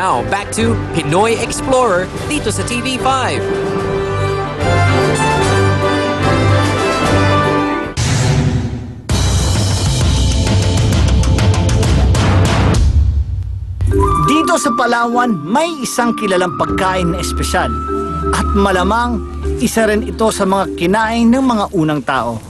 Now, back to Pinoy Explorer dito sa TV5. Dito sa Palawan, may isang kilalang pagkain na espesyal. At malamang, isa rin ito sa mga kinain ng mga unang tao.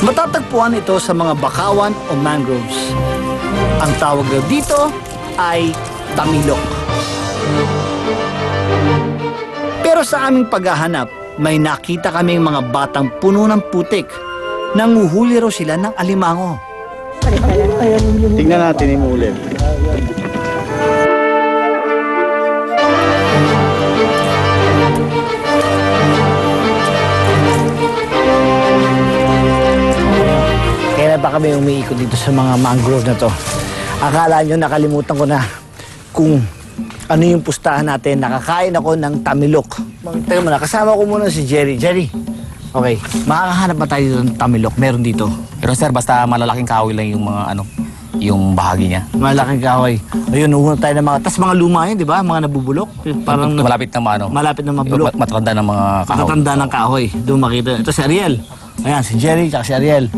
Matatagpuan ito sa mga bakawan o mangroves. Ang tawag daw dito ay tamilok. Pero sa aming paghahanap, may nakita kaming mga batang puno ng putik. Nanguhuli raw sila ng alimango. Tingnan natin yung ulit. Kaya ba kami umiikot dito sa mga mangrove na to? Akala nyo nakalimutan ko na kung ano yung pustahan natin. Nakakain ako ng tamilok. Teka muna, kasama ko muna si Jerry. Jerry, okay, makakahanap ba tayo dito ng tamilok? Meron dito. Pero sir, basta malalaking kahoy lang yung mga yung bahagi niya. Malaking kahoy. Ayun, uuna tayo ng mga, tas mga luma yun, di ba? Mga nabubulok. Parang malapit na malapit na mabulok. Matanda ng mga kahoy. Matatanda ng kahoy. Doon makita. Ito si Ariel. Ayan, si Jerry, tsaka si Ariel.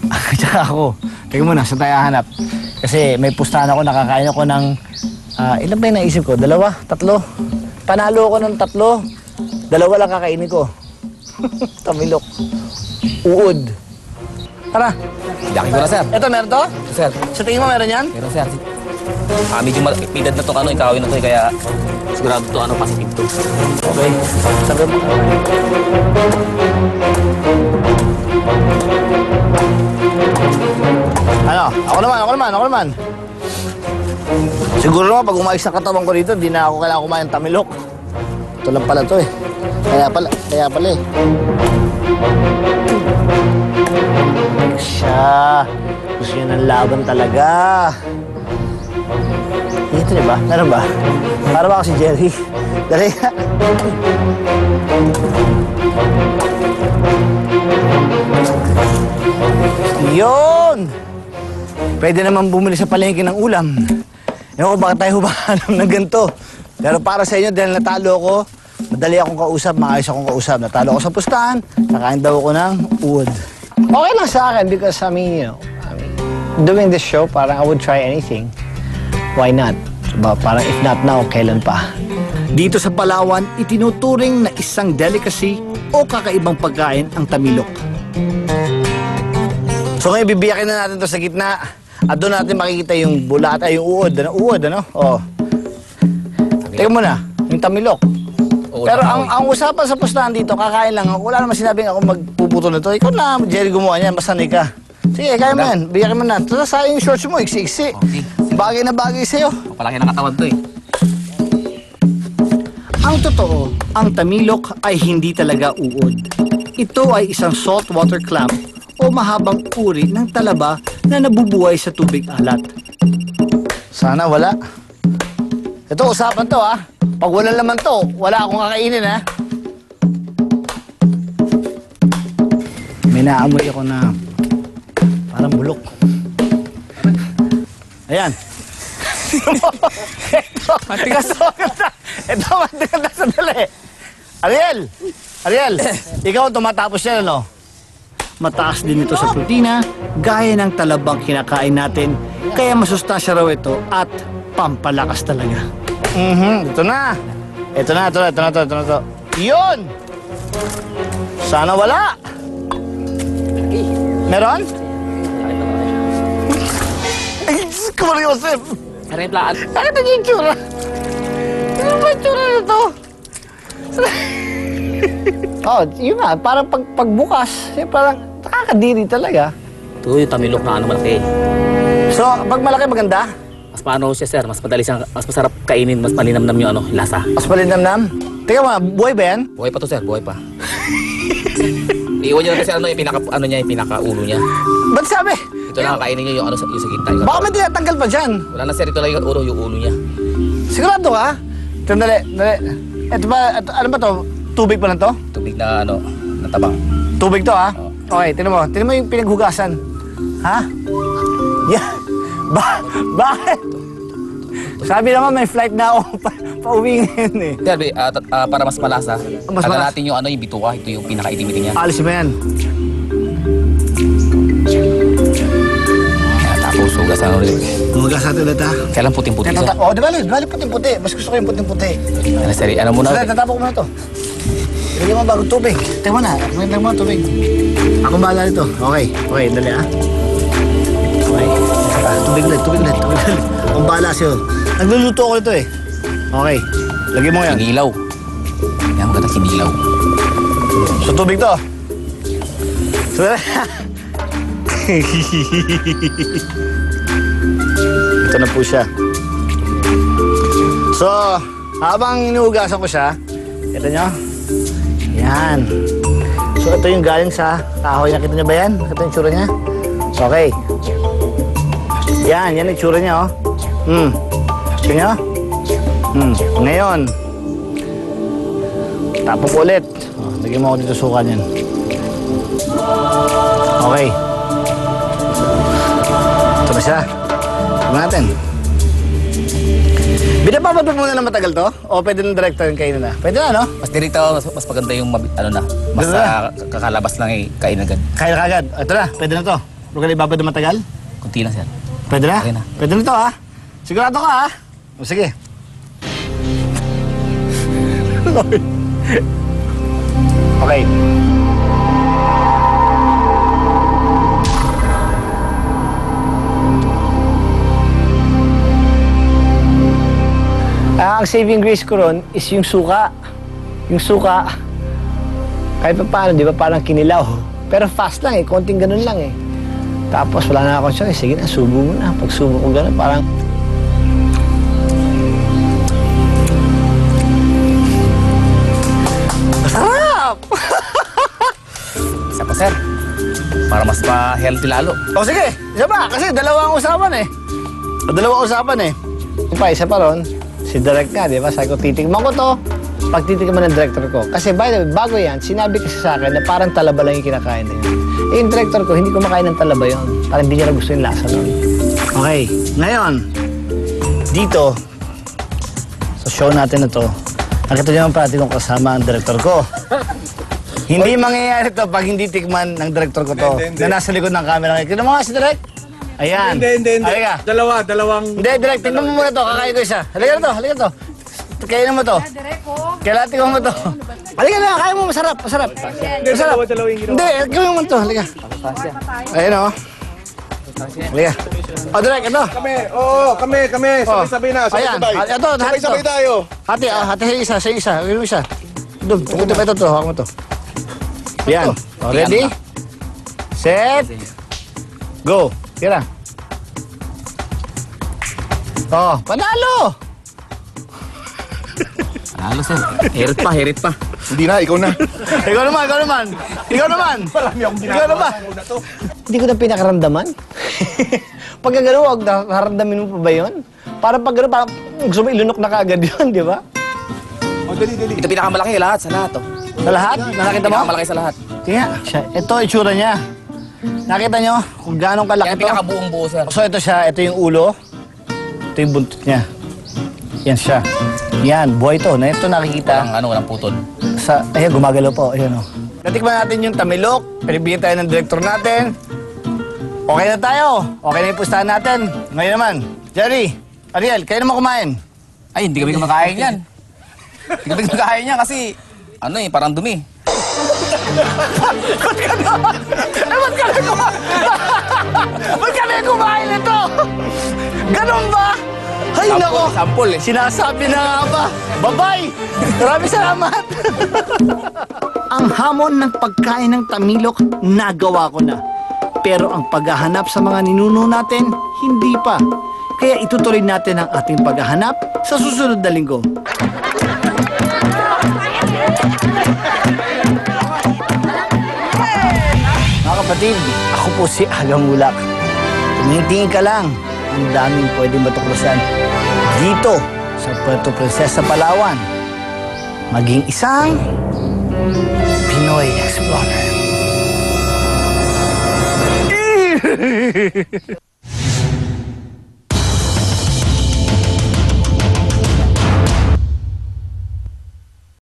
Tsaka ako. Teka muna, saan tayo hanap? Kasi may pustahan ako, nakakain ako ng ilan ba yung naisip ko? 2? 3? Panalo ako ng 3. 2 lang kakainin ko. Tamilok. Uod. Tara. Yakin ko na sir. Ito, meron to? Sir. Sa tingin mo meron yan? Pero sir, medyo edad na itong kahoy na to kaya sigurado to positive to. Okay. Sabi mo. Ano? Ako naman. Siguro naman, pag umayos na katawan ko dito, di na ako kailangan kumain ng tamilok. Ito lang pala to eh. Kaya pala eh. Siya. Gusto niya ng laban talaga. Dito niya ba? Meron ba? Para ba ako si Jerry? Dali ka. Yun! Pwede naman bumili sa palengke ng ulam. Ewan ko bakit tayo hubahanap ng ganito. Pero para sa inyo, dahil natalo ako, madali akong kausap, maayos akong kausap. Natalo ako sa pustahan, nakain daw ako ng uod. Okay lang sa akin because, doing this show, parang I would try anything. Why not? Parang if not now, kailan pa? Dito sa Palawan, itinuturing na isang delicacy o kakaibang pagkain ang tamilok. So ngayon, bibiyakin na natin to sa gitna. At doon natin makikita yung bulat, yung uod. Uod, ano? Oh. Teka muna, yung tamilok. Pero ang usapan sa pustahan dito, kakain lang ako. Wala naman sinabing ako magpuputo na to. Ikaw na, Jerry, gumawa niyan. Basta ka. Sige, kaya mo yan. Biyakin mo na. Tapos sayang yung shorts mo, iksi-iksi. Bagay na bagay sa'yo. Palaki na katawan to eh. Ang totoo, ang tamilok ay hindi talaga uod. Ito ay isang saltwater clam o mahabang uri ng talaba na nabubuhay sa tubig alat. Sana wala. Ito, usapan to ha. Pag wala naman to, wala akong kakainin ha. May naamoy ako na parang bulok. Ayan. Ito, matigas. Ito, matigas. Sandali. Ariel, ikaw tumatapos yan, ano? Mataas din ito sa protina, gaya ng talabang kinakain natin, kaya masustansya raw ito at pampalakas talaga. Ito na. Ito na. Yun! Sana wala. Meron? Ay, Diyos ko, Maria Joseph! Replaan. Nakita niyo yung tsura? Ano ba yung tsura nito? Oh, yun nga, parang pagbukas, parang nakakadiri talaga. Ito yung tamilok na malaki. So, pag malaki maganda? Mas paano siya sir, mas madali siyang, mas masarap kainin, mas malinamnam yung lasa. Mas malinamnam? Teka mga, buhay ba yan? Buhay pa to sir, buhay pa. Iiwan niyo na kasi yung pinaka-ulo niya. Ba't sabi? Ito na kakainin niyo yung yung sa gitna. Baka may tinatanggal pa dyan. Wala na sir, ito lang yung ulo niya. Sigurado ka? Dali. Ito ba, ano ba to? Tubig pa lang to? Tubig na natabang. Tubig to, ha? Oo. Okay, tinan mo yung pinaghugasan. Ha? Yeah. Bakit? Sabi naman may flight na ako pauwi ngayon eh. Derby, para mas malasa, Mas tagal malasa. natin yung yung bituka. Ito yung pinaka-itim-itim niya. Alis ba yan? Tapos hugasan ulit. Hugas natin ulit, ha? Kailan puting-puti sir? Di bali puting-puti. Mas gusto ko yung puting-puti. Ano muna? Sige, tatapok ko muna to. Ilagay mo bagong tubig. Tingnan mo na. Tingnan mo tubig. Ako bahala nito. Okay, dali, ha? Okay. Tubig ulit. Akong bahala sa'yo. Nagluluto ako nito eh. Okay. Lagay mo yan. Kinilaw. Yan, maganda kinilaw. So, tubig to. So, ito na po siya. So, habang inuugasan ko siya, ito nyo. Yan. So, ito yung galing sa kahoy. Nakita nyo ba yan? Ito yung tsura niya. So, okay. Yan yung tsura niya, oh. Ito nyo? Ngayon, tapok ulit. Oh, lagyan mo ako dito suka niyan. Okay. Ito na siya. Tignan natin. Binababad mo muna ng matagal to? O pwede ng director yung kainin na? Pwede na, no? Mas direkta, mas maganda yung mas Ganun na. kakalabas lang kain agad. Kaya na kagad. Ito na, pwede na to. Huwag ka na ibabad ng matagal? Kunti lang sir. Pwede na? Okay na. Pwede na to, ha? Sigurado ka, ha? O, sige. Okay. Ang saving grace ko ron is yung suka. Yung suka, kahit pa paano, di ba parang kinilaw. Pero fast lang eh, konting ganun lang eh. Tapos wala na akong choice, sige na, subo mo na. Pag subo ko ganun, parang... Masarap! Isa pa sir. Para mas ma-healthy lalo. O sige, isa pa, kasi dalawang usapan eh. Dalawang usapan eh. Isa pa ron, si Direk nga, di ba? Sabi ko, titigman ko to. Pag titigman ng director ko. Kasi by the way, bago yan, sinabi kasi sa akin na parang talaba lang yung kinakain na yun. Eh, yung director ko, hindi ko makain ng talaba yun. Parang hindi niya na gusto yung lasa nun. Okay, ngayon, dito, sa show natin na to, nakita niyo naman pati kung kasama ang director ko. Hindi mangyayari to pag hindi tikman ng director ko to. Na nasa likod ng camera. Kino mo nga si Direk? Ayan. Hindi. Halika. Dalawang... Hindi, Direk, tingnan mo muna to. Kakain ko isa. Halika na to. Kainin mo to. Kailangan tingnan mo to. Halika na, kaya mo. Masarap. Masarap. Dalawa yung ginawa. Hindi, gawin mo to. Halika. Ayun o. Halika. O, Direk, ito. Kami. Sabay-sabay na. Ayan. Ito, Sabay-sabay tayo. Hati isa. Gawin mo isa. Doon, ito. Hawak mo to. Yan. O, ready? Set. Go. Tira. Oh, panalo! Panalo sir. Herit pa. Hindi na, ikaw na. Ikaw naman. Marami akong Ikaw naman. Hindi ko na pinakaramdaman. Pag gano'n, huwag naramdamin mo pa ba yun? Parang pag gano'n, parang gusto mo ilunok na kaagad yun, di ba? Dali. Ito pinakamalaki lahat sa lahat. Sa lahat? Nakakita mo? Pinakamalaki sa lahat. Tingnan. Ito, itsura niya. Nakita nyo kung gano'ng kalaki Kaya to? pinakabuong buo sir. So, ito siya. Ito yung ulo. Ito yung buntot niya. Yan siya. Yan, buhay to. Na ito nakikita. Walang putol. Ayan, gumagalaw po. Ayan o. Natikman natin yung tamilok. Pinibigyan tayo ng director natin. Okay na tayo. Okay na yung pustahan natin. Ngayon naman, Jerry, Ariel, kayo naman kumain. Ay, hindi kami kumakain yan. Hindi kami kumakain yan kasi, parang dumi. Ba't kami kumain ito? Ganon ba? Ay, nako. Sample eh. Sinasabi na nga ba? Bye-bye! Maraming salamat! Ang hamon ng pagkain ng tamilok, nagawa ko na. Pero ang paghahanap sa mga ninuno natin, hindi pa. Kaya itutuloy natin ang ating paghahanap sa susunod na linggo. Mga kapatid, ako po si Agang Ulak. Tumingin ka lang. Ang daming pwedeng matuklasan dito sa Puerto Princesa, Palawan. Maging isang Pinoy Explorer.